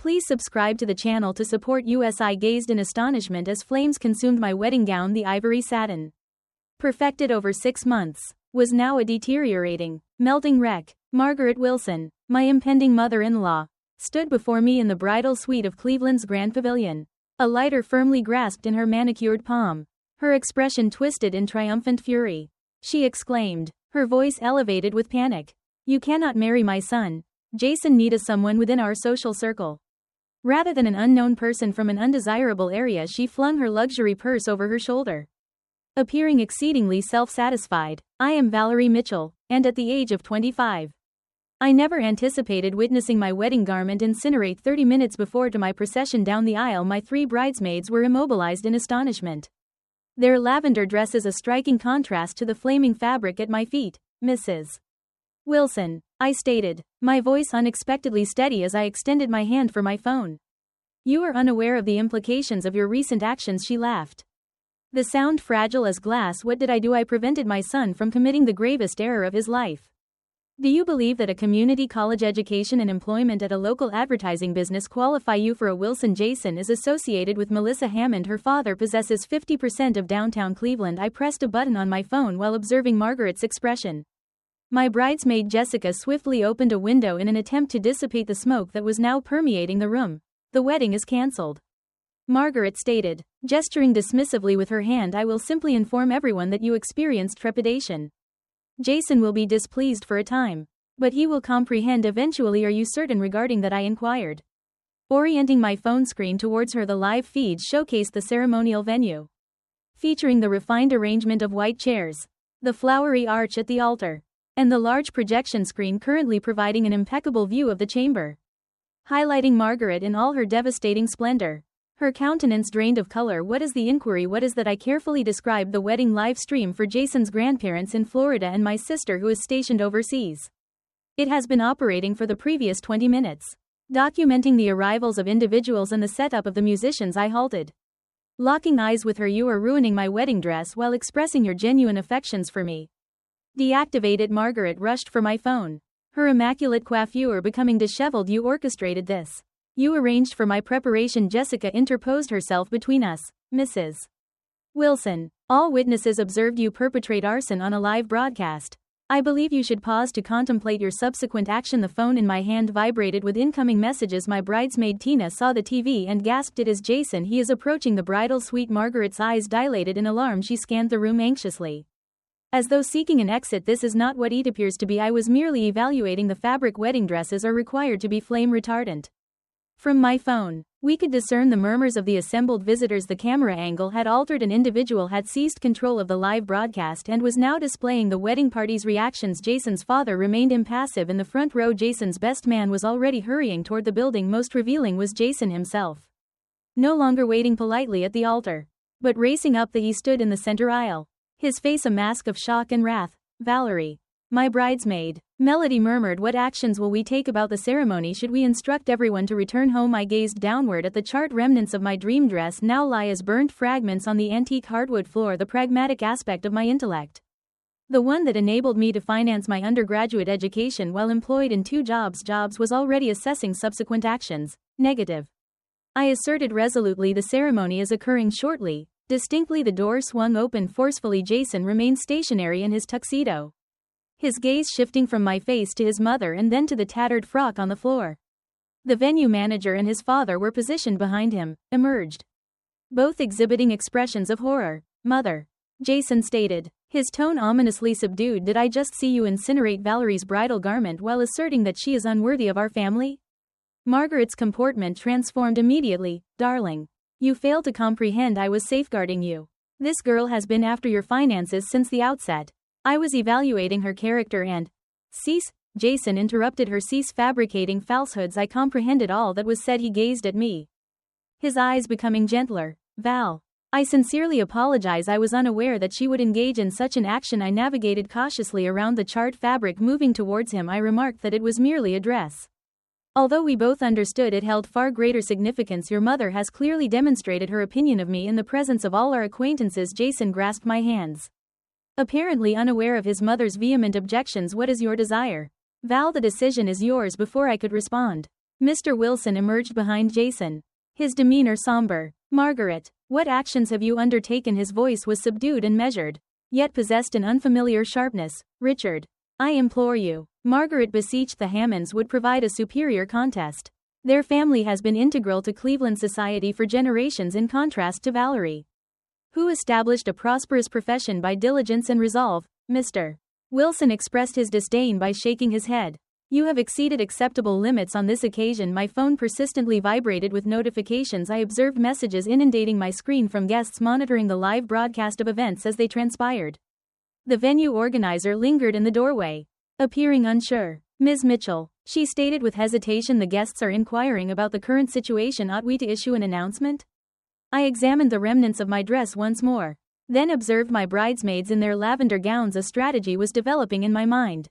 Please subscribe to the channel to support us. I gazed in astonishment as flames consumed my wedding gown. The ivory satin, perfected over 6 months, was now a deteriorating, melting wreck. Margaret Wilson, my impending mother-in-law, stood before me in the bridal suite of Cleveland's Grand Pavilion, a lighter firmly grasped in her manicured palm, her expression twisted in triumphant fury. She exclaimed, her voice elevated with panic, "You cannot marry my son. Jason needs someone within our social circle." Rather than an unknown person from an undesirable area, she flung her luxury purse over her shoulder, appearing exceedingly self-satisfied. "I am Valerie Mitchell, and at the age of 25. I never anticipated witnessing my wedding garment incinerate 30 minutes before to my procession down the aisle. My 3 bridesmaids were immobilized in astonishment. Their lavender dresses a striking contrast to the flaming fabric at my feet. "Mrs. Wilson," I stated, my voice unexpectedly steady as I extended my hand for my phone. "You are unaware of the implications of your recent actions," she laughed. The sound fragile as glass. "What did I do?" "I prevented my son from committing the gravest error of his life." "Do you believe that a community college education and employment at a local advertising business qualify you for a Wilson?" "Jason is associated with Melissa Hammond. Her father possesses 50% of downtown Cleveland." I pressed a button on my phone while observing Margaret's expression. My bridesmaid Jessica swiftly opened a window in an attempt to dissipate the smoke that was now permeating the room. "The wedding is cancelled," Margaret stated, gesturing dismissively with her hand. "I will simply inform everyone that you experienced trepidation. Jason will be displeased for a time, but he will comprehend eventually." "Are you certain regarding that?" I inquired, orienting my phone screen towards her. The live feed showcased the ceremonial venue, featuring the refined arrangement of white chairs, the flowery arch at the altar, and the large projection screen currently providing an impeccable view of the chamber, highlighting Margaret in all her devastating splendor. Her countenance drained of color. "What is the inquiry?" "What is that?" I carefully described the wedding live stream for Jason's grandparents in Florida and my sister who is stationed overseas. "It has been operating for the previous 20 minutes. Documenting the arrivals of individuals and the setup of the musicians." I halted, locking eyes with her. "You are ruining my wedding dress while expressing your genuine affections for me." "Deactivate it." Margaret rushed for my phone, her immaculate coiffure becoming disheveled. "You orchestrated this. You arranged for my preparation." Jessica interposed herself between us. "Mrs. Wilson, all witnesses observed you perpetrate arson on a live broadcast. I believe you should pause to contemplate your subsequent action." The phone in my hand vibrated with incoming messages. My bridesmaid Tina saw the TV and gasped, "It is Jason. He is approaching the bridal suite." Margaret's eyes dilated in alarm. She scanned the room anxiously, as though seeking an exit. "This is not what it appears to be. I was merely evaluating the fabric. Wedding dresses are required to be flame retardant." From my phone, we could discern the murmurs of the assembled visitors. The camera angle had altered. An individual had seized control of the live broadcast and was now displaying the wedding party's reactions. Jason's father remained impassive in the front row. Jason's best man was already hurrying toward the building. Most revealing was Jason himself, no longer waiting politely at the altar, but racing up he stood in the center aisle, his face a mask of shock and wrath. "Valerie, my bridesmaid," Melody murmured, "what actions will we take about the ceremony? Should we instruct everyone to return home?" I gazed downward at the charred remnants of my dream dress now lie as burnt fragments on the antique hardwood floor. The pragmatic aspect of my intellect, the one that enabled me to finance my undergraduate education while employed in 2 jobs, was already assessing subsequent actions. "Negative," I asserted resolutely. "The ceremony is occurring shortly." Distinctly the door swung open forcefully. Jason remained stationary in his tuxedo, his gaze shifting from my face to his mother and then to the tattered frock on the floor. The venue manager and his father were positioned behind him, emerged, both exhibiting expressions of horror. "Mother," Jason stated, his tone ominously subdued, "did I just see you incinerate Valerie's bridal garment while asserting that she is unworthy of our family?" Margaret's comportment transformed immediately. "Darling, you fail to comprehend. I was safeguarding you. This girl has been after your finances since the outset. I was evaluating her character and—" "Cease," Jason interrupted her. "Cease fabricating falsehoods." I comprehended all that was said. He gazed at me, his eyes becoming gentler. "Val, I sincerely apologize. I was unaware that she would engage in such an action." I navigated cautiously around the charred fabric. Moving towards him, I remarked that it was merely a dress, although we both understood it held far greater significance. "Your mother has clearly demonstrated her opinion of me in the presence of all our acquaintances." Jason grasped my hands, apparently unaware of his mother's vehement objections. "What is your desire?" "Val, the decision is yours." Before I could respond, Mr. Wilson emerged behind Jason, his demeanor somber. Margaret, what actions have you undertaken? His voice was subdued and measured, yet possessed an unfamiliar sharpness. Richard, I implore you. Margaret beseeched. The Hammonds would provide a superior contest. Their family has been integral to Cleveland society for generations in contrast to Valerie, who established a prosperous profession by diligence and resolve. Mr. Wilson expressed his disdain by shaking his head. You have exceeded acceptable limits on this occasion. My phone persistently vibrated with notifications. I observed messages inundating my screen from guests monitoring the live broadcast of events as they transpired. The venue organizer lingered in the doorway, appearing unsure. Ms. Mitchell, she stated with hesitation, the guests are inquiring about the current situation. Ought we to issue an announcement? I examined the remnants of my dress once more, then observed my bridesmaids in their lavender gowns. A strategy was developing in my mind,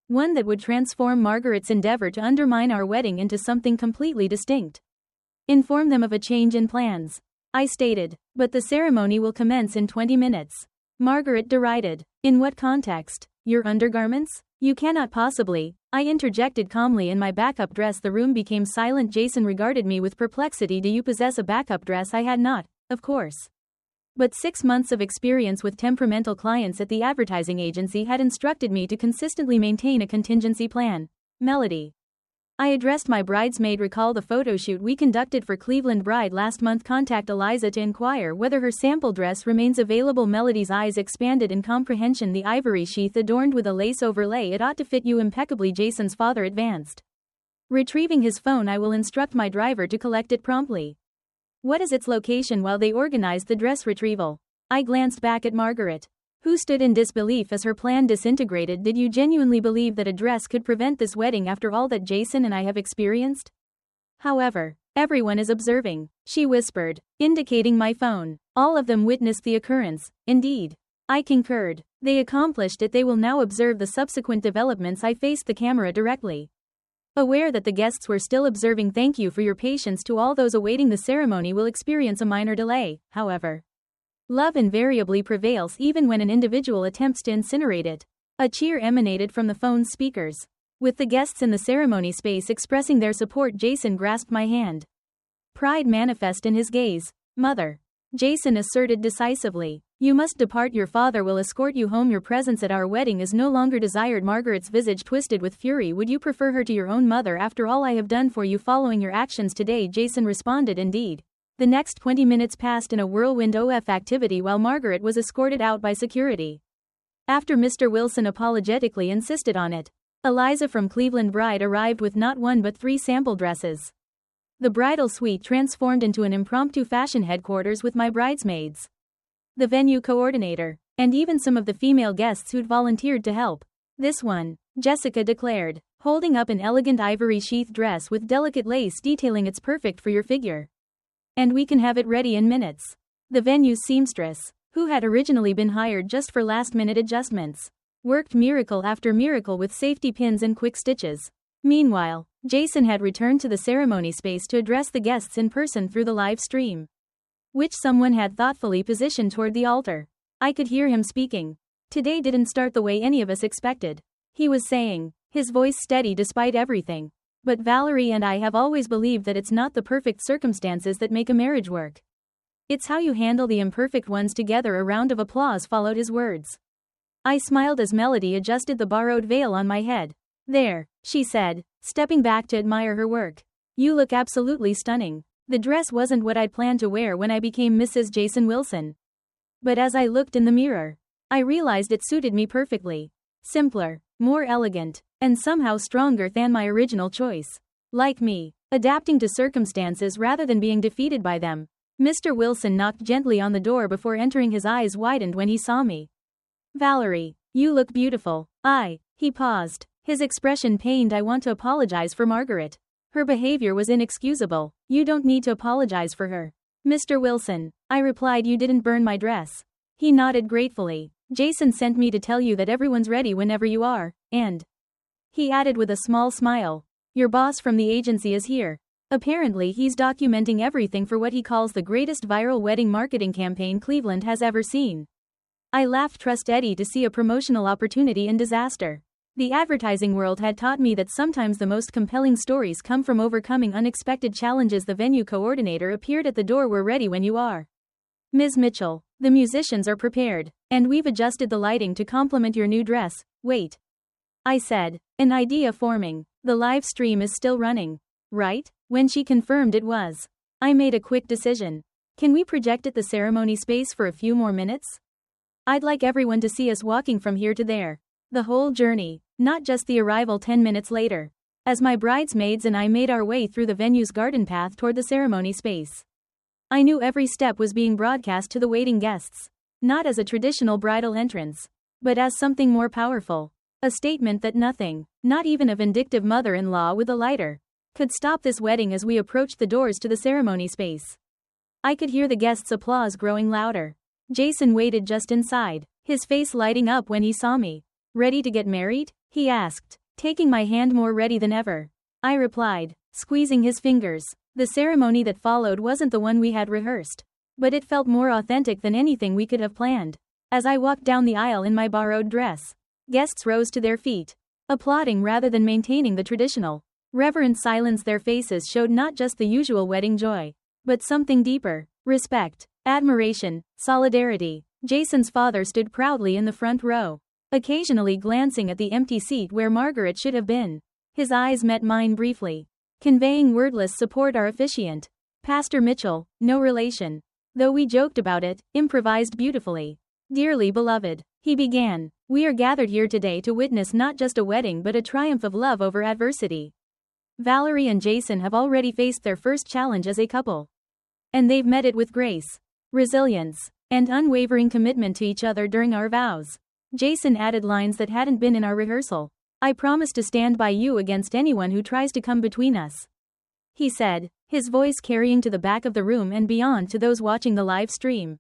one that would transform Margaret's endeavor to undermine our wedding into something completely distinct. Inform them of a change in plans, I stated, but the ceremony will commence in 20 minutes. Margaret derided. In what context? Your undergarments? You cannot possibly, I interjected calmly. In my backup dress. The room became silent. Jason regarded me with perplexity. Do you possess a backup dress? I had not, of course. But 6 months of experience with temperamental clients at the advertising agency had instructed me to consistently maintain a contingency plan. Melody, I addressed my bridesmaid. Recall the photo shoot we conducted for Cleveland Bride last month. Contact Eliza to inquire whether her sample dress remains available. Melody's eyes expanded in comprehension. The ivory sheath adorned with a lace overlay. It ought to fit you impeccably. Jason's father advanced, retrieving his phone. I will instruct my driver to collect it promptly. What is its location? While they organized the dress retrieval, I glanced back at Margaret, who stood in disbelief as her plan disintegrated. Did you genuinely believe that a dress could prevent this wedding after all that Jason and I have experienced? However, everyone is observing, she whispered, indicating my phone. All of them witnessed the occurrence. Indeed, I concurred. They accomplished it. They will now observe the subsequent developments. I faced the camera directly, aware that the guests were still observing. Thank you for your patience. To all those awaiting the ceremony will experience a minor delay, however. Love invariably prevails even when an individual attempts to incinerate it. A cheer emanated from the phone's speakers, with the guests in the ceremony space expressing their support. Jason grasped my hand, pride manifest in his gaze. Mother, Jason asserted decisively, you must depart. Your father will escort you home. Your presence at our wedding is no longer desired. Margaret's visage twisted with fury. Would you prefer her to your own mother after all I have done for you following your actions today? Jason responded, indeed. The next 20 minutes passed in a whirlwind of activity while Margaret was escorted out by security, after Mr. Wilson apologetically insisted on it. Eliza from Cleveland Bride arrived with not one but 3 sample dresses. The bridal suite transformed into an impromptu fashion headquarters with my bridesmaids, the venue coordinator, and even some of the female guests who'd volunteered to help. This one, Jessica declared, holding up an elegant ivory sheath dress with delicate lace detailing. It's perfect for your figure, and we can have it ready in minutes. The venue's seamstress, who had originally been hired just for last-minute adjustments, worked miracle after miracle with safety pins and quick stitches. Meanwhile, Jason had returned to the ceremony space to address the guests in person through the live stream, which someone had thoughtfully positioned toward the altar. I could hear him speaking. Today didn't start the way any of us expected, he was saying, his voice steady despite everything. But Valerie and I have always believed that it's not the perfect circumstances that make a marriage work. It's how you handle the imperfect ones together. A round of applause followed his words. I smiled as Melody adjusted the borrowed veil on my head. There, she said, stepping back to admire her work. You look absolutely stunning. The dress wasn't what I'd planned to wear when I became Mrs. Jason Wilson, but as I looked in the mirror, I realized it suited me perfectly. Simpler, more elegant, and somehow stronger than my original choice. Like me, adapting to circumstances rather than being defeated by them. Mr. Wilson knocked gently on the door before entering. His eyes widened when he saw me. Valerie, you look beautiful. He paused, his expression pained. I want to apologize for Margaret. Her behavior was inexcusable. You don't need to apologize for her, Mr. Wilson, I replied. You didn't burn my dress. He nodded gratefully. Jason sent me to tell you that everyone's ready whenever you are, and he added with a small smile, your boss from the agency is here. Apparently he's documenting everything for what he calls the greatest viral wedding marketing campaign Cleveland has ever seen. I laughed. Trust Eddie to see a promotional opportunity in disaster. The advertising world had taught me that sometimes the most compelling stories come from overcoming unexpected challenges. The venue coordinator appeared at the door. We're ready when you are, Ms. Mitchell. The musicians are prepared, and we've adjusted the lighting to complement your new dress. Wait, I said, an idea forming. The live stream is still running, right? When she confirmed it was, I made a quick decision. Can we project at the ceremony space for a few more minutes? I'd like everyone to see us walking from here to there. The whole journey, not just the arrival 10 minutes later. As my bridesmaids and I made our way through the venue's garden path toward the ceremony space, I knew every step was being broadcast to the waiting guests. Not as a traditional bridal entrance, but as something more powerful. A statement that nothing, not even a vindictive mother-in-law with a lighter, could stop this wedding. As we approached the doors to the ceremony space, I could hear the guests' applause growing louder. Jason waited just inside, his face lighting up when he saw me. Ready to get married? He asked, taking my hand. More ready than ever, I replied, squeezing his fingers. The ceremony that followed wasn't the one we had rehearsed, but it felt more authentic than anything we could have planned. As I walked down the aisle in my borrowed dress, guests rose to their feet, applauding rather than maintaining the traditional, reverent silence. Their faces showed not just the usual wedding joy, but something deeper: respect, admiration, solidarity. Jason's father stood proudly in the front row, occasionally glancing at the empty seat where Margaret should have been. His eyes met mine briefly, conveying wordless support. Our officiant, Pastor Mitchell, no relation, though we joked about it, improvised beautifully. Dearly beloved, he began, we are gathered here today to witness not just a wedding but a triumph of love over adversity. Valerie and Jason have already faced their first challenge as a couple, and they've met it with grace, resilience, and unwavering commitment to each other during our vows. Jason added lines that hadn't been in our rehearsal. I promise to stand by you against anyone who tries to come between us, he said, his voice carrying to the back of the room and beyond to those watching the live stream.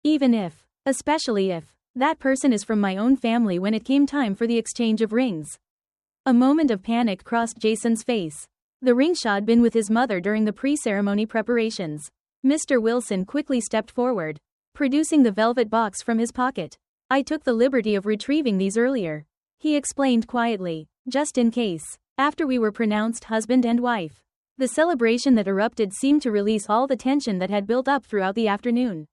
Even if, especially if, that person is from my own family. When it came time for the exchange of rings, a moment of panic crossed Jason's face. The ring shot been with his mother during the pre-ceremony preparations. Mr. Wilson quickly stepped forward, producing the velvet box from his pocket. I took the liberty of retrieving these earlier, he explained quietly, just in case. After we were pronounced husband and wife, the celebration that erupted seemed to release all the tension that had built up throughout the afternoon.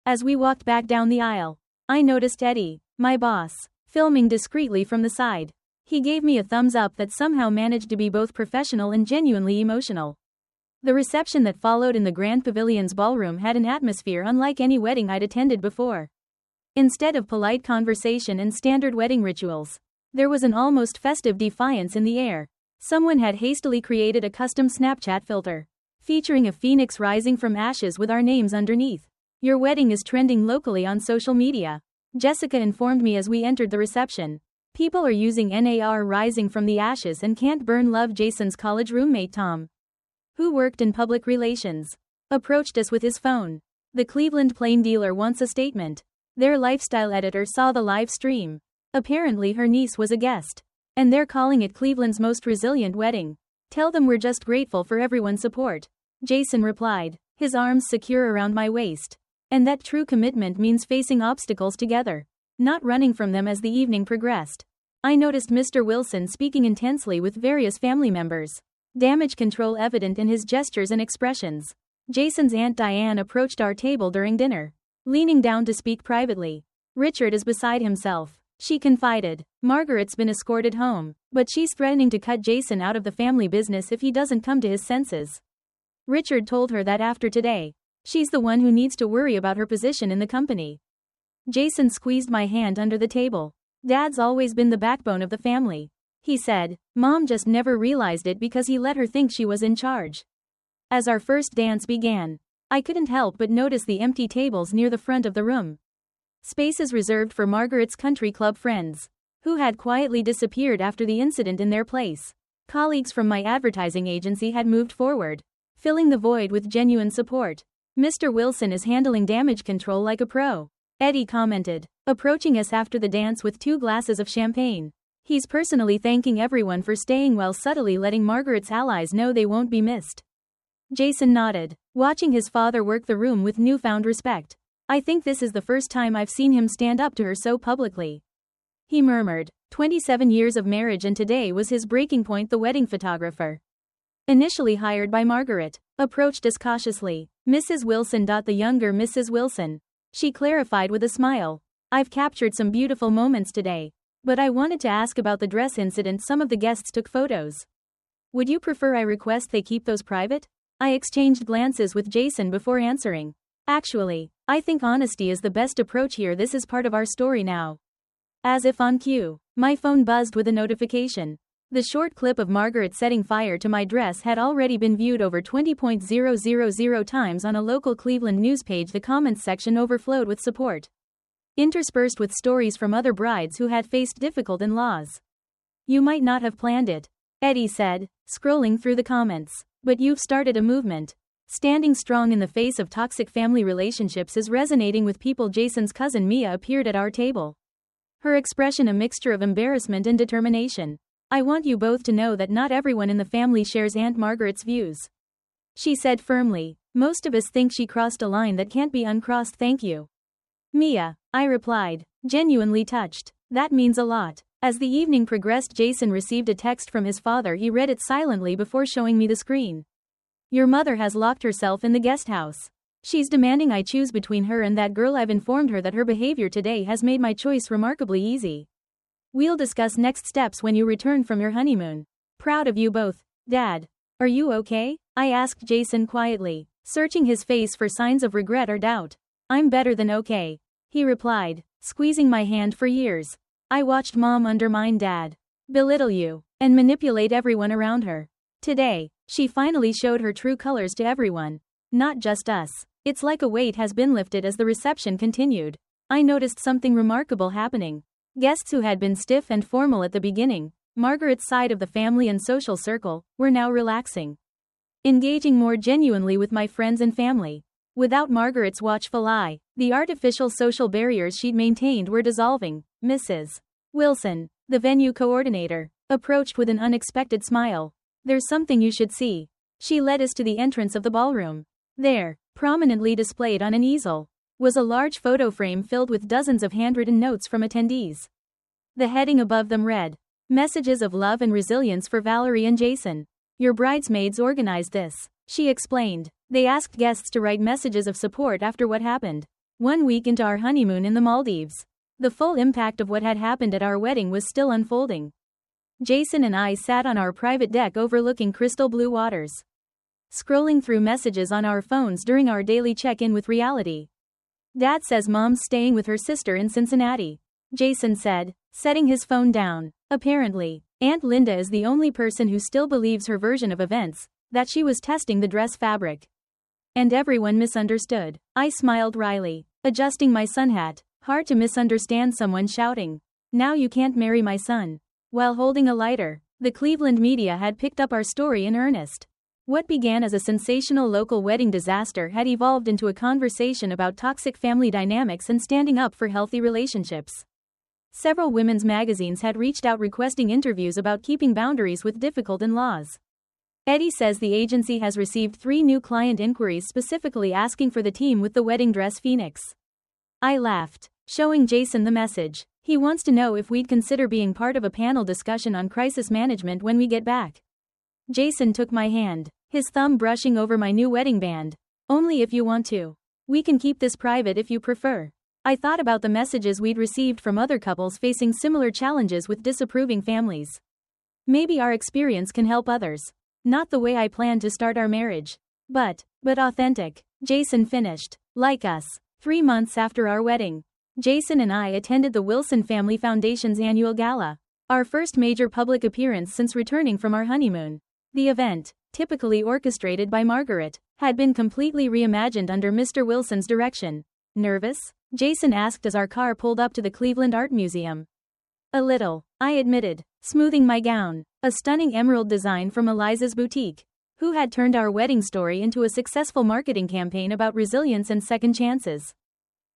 As we walked back down the aisle, I noticed Eddie, my boss, filming discreetly from the side. He gave me a thumbs up that somehow managed to be both professional and genuinely emotional. The reception that followed in the Grand Pavilion's ballroom had an atmosphere unlike any wedding I'd attended before. Instead of polite conversation and standard wedding rituals, there was an almost festive defiance in the air. Someone had hastily created a custom Snapchat filter, featuring a phoenix rising from ashes with our names underneath. Your wedding is trending locally on social media, Jessica informed me as we entered the reception. People are using NAR rising from the ashes and can't burn love. Jason's college roommate Tom, who worked in public relations, approached us with his phone. The Cleveland Plain Dealer wants a statement. Their lifestyle editor saw the live stream. Apparently her niece was a guest, and they're calling it Cleveland's most resilient wedding. Tell them we're just grateful for everyone's support, Jason replied, his arms secure around my waist. And that true commitment means facing obstacles together, not running from them. As the evening progressed, I noticed Mr. Wilson speaking intensely with various family members, damage control evident in his gestures and expressions. Jason's Aunt Diane approached our table during dinner, leaning down to speak privately. Richard is beside himself, she confided. Margaret's been escorted home, but she's threatening to cut Jason out of the family business if he doesn't come to his senses. Richard told her that after today, she's the one who needs to worry about her position in the company. Jason squeezed my hand under the table. Dad's always been the backbone of the family, he said. Mom just never realized it because he let her think she was in charge. As our first dance began, I couldn't help but notice the empty tables near the front of the room. Spaces reserved for Margaret's country club friends, who had quietly disappeared after the incident. In their place, colleagues from my advertising agency had moved forward, filling the void with genuine support. Mr. Wilson is handling damage control like a pro, Eddie commented, approaching us after the dance with 2 glasses of champagne. He's personally thanking everyone for staying while subtly letting Margaret's allies know they won't be missed. Jason nodded, watching his father work the room with newfound respect. I think this is the first time I've seen him stand up to her so publicly, he murmured, 27 years of marriage, and today was his breaking point. The wedding photographer, initially hired by Margaret, approached us cautiously. Mrs. Wilson. The younger Mrs. Wilson, she clarified with a smile. I've captured some beautiful moments today, but I wanted to ask about the dress incident. Some of the guests took photos. Would you prefer I request they keep those private? I exchanged glances with Jason before answering. Actually, I think honesty is the best approach here. This is part of our story now. As if on cue, my phone buzzed with a notification. The short clip of Margaret setting fire to my dress had already been viewed over 20,000 times on a local Cleveland news page. The comments section overflowed with support, interspersed with stories from other brides who had faced difficult in-laws. You might not have planned it, Eddie said, scrolling through the comments, but you've started a movement. Standing strong in the face of toxic family relationships is resonating with people. Jason's cousin Mia appeared at our table, her expression a mixture of embarrassment and determination. I want you both to know that not everyone in the family shares Aunt Margaret's views, she said firmly. Most of us think she crossed a line that can't be uncrossed. Thank you, Mia, I replied, genuinely touched. That means a lot. As the evening progressed, Jason received a text from his father. He read it silently before showing me the screen. Your mother has locked herself in the guest house. She's demanding I choose between her and that girl. I've informed her that her behavior today has made my choice remarkably easy. We'll discuss next steps when you return from your honeymoon. Proud of you both, Dad. Are you okay? I asked Jason quietly, searching his face for signs of regret or doubt. I'm better than okay, he replied, squeezing my hand. For years, I watched Mom undermine Dad, belittle you, and manipulate everyone around her. Today, she finally showed her true colors to everyone, not just us. It's like a weight has been lifted. As the reception continued, I noticed something remarkable happening. Guests who had been stiff and formal at the beginning, Margaret's side of the family and social circle, were now relaxing, engaging more genuinely with my friends and family. Without Margaret's watchful eye, the artificial social barriers she'd maintained were dissolving. Mrs. Wilson, the venue coordinator, approached with an unexpected smile. There's something you should see. She led us to the entrance of the ballroom. There, prominently displayed on an easel, was a large photo frame filled with dozens of handwritten notes from attendees. The heading above them read, Messages of Love and Resilience for Valerie and Jason. Your bridesmaids organized this, she explained. They asked guests to write messages of support after what happened 1 week into our honeymoon in the Maldives. The full impact of what had happened at our wedding was still unfolding. Jason and I sat on our private deck overlooking crystal blue waters, scrolling through messages on our phones during our daily check-in with reality. Dad says Mom's staying with her sister in Cincinnati, Jason said, setting his phone down. Apparently, Aunt Linda is the only person who still believes her version of events, that she was testing the dress fabric. And everyone misunderstood. I smiled wryly, adjusting my sun hat. Hard to misunderstand someone shouting, "Now you can't marry my son," while holding a lighter. The Cleveland media had picked up our story in earnest. What began as a sensational local wedding disaster had evolved into a conversation about toxic family dynamics and standing up for healthy relationships. Several women's magazines had reached out requesting interviews about keeping boundaries with difficult in-laws. Eddie says the agency has received 3 new client inquiries specifically asking for the team with the wedding dress Phoenix. I laughed, showing Jason the message. He wants to know if we'd consider being part of a panel discussion on crisis management when we get back. Jason took my hand, his thumb brushing over my new wedding band. Only if you want to. We can keep this private if you prefer. I thought about the messages we'd received from other couples facing similar challenges with disapproving families. Maybe our experience can help others. Not the way I planned to start our marriage. But authentic. Jason finished. Like us. 3 months after our wedding, Jason and I attended the Wilson Family Foundation's annual gala, our first major public appearance since returning from our honeymoon. The event, typically orchestrated by Margaret, had been completely reimagined under Mr. Wilson's direction. Nervous? Jason asked as our car pulled up to the Cleveland Art Museum. A little, I admitted, smoothing my gown, a stunning emerald design from Eliza's boutique, who had turned our wedding story into a successful marketing campaign about resilience and second chances.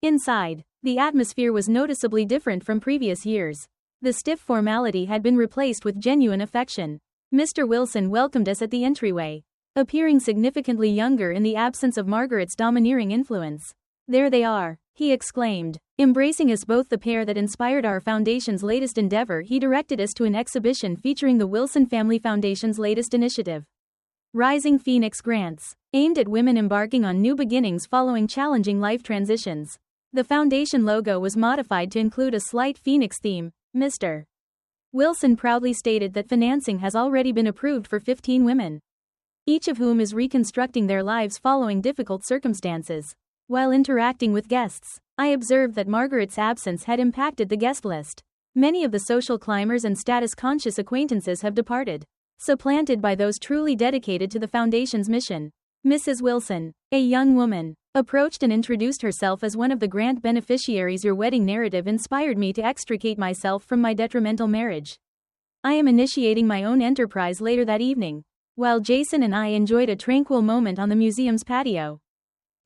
Inside, the atmosphere was noticeably different from previous years. The stiff formality had been replaced with genuine affection. Mr. Wilson welcomed us at the entryway, appearing significantly younger in the absence of Margaret's domineering influence. There they are, he exclaimed. Embracing us both, the pair that inspired our foundation's latest endeavor, he directed us to an exhibition featuring the Wilson Family Foundation's latest initiative, Rising Phoenix Grants, aimed at women embarking on new beginnings following challenging life transitions. The foundation logo was modified to include a slight phoenix theme. Mr. Wilson proudly stated that financing has already been approved for 15 women, each of whom is reconstructing their lives following difficult circumstances. While interacting with guests, I observed that Margaret's absence had impacted the guest list. Many of the social climbers and status-conscious acquaintances have departed, supplanted by those truly dedicated to the foundation's mission. Mrs. Wilson, a young woman, approached and introduced herself as one of the grant beneficiaries. Your wedding narrative inspired me to extricate myself from my detrimental marriage. I am initiating my own enterprise later that evening. While Jason and I enjoyed a tranquil moment on the museum's patio,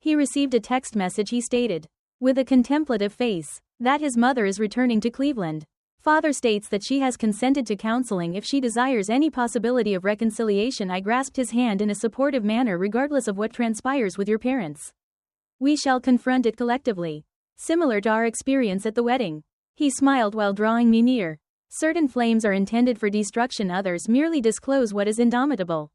he received a text message. He stated, with a contemplative face, that his mother is returning to Cleveland. Father states that she has consented to counseling if she desires any possibility of reconciliation. I grasped his hand in a supportive manner. Regardless of what transpires with your parents, we shall confront it collectively. Similar to our experience at the wedding. He smiled while drawing me near. Certain flames are intended for destruction, others merely disclose what is indomitable.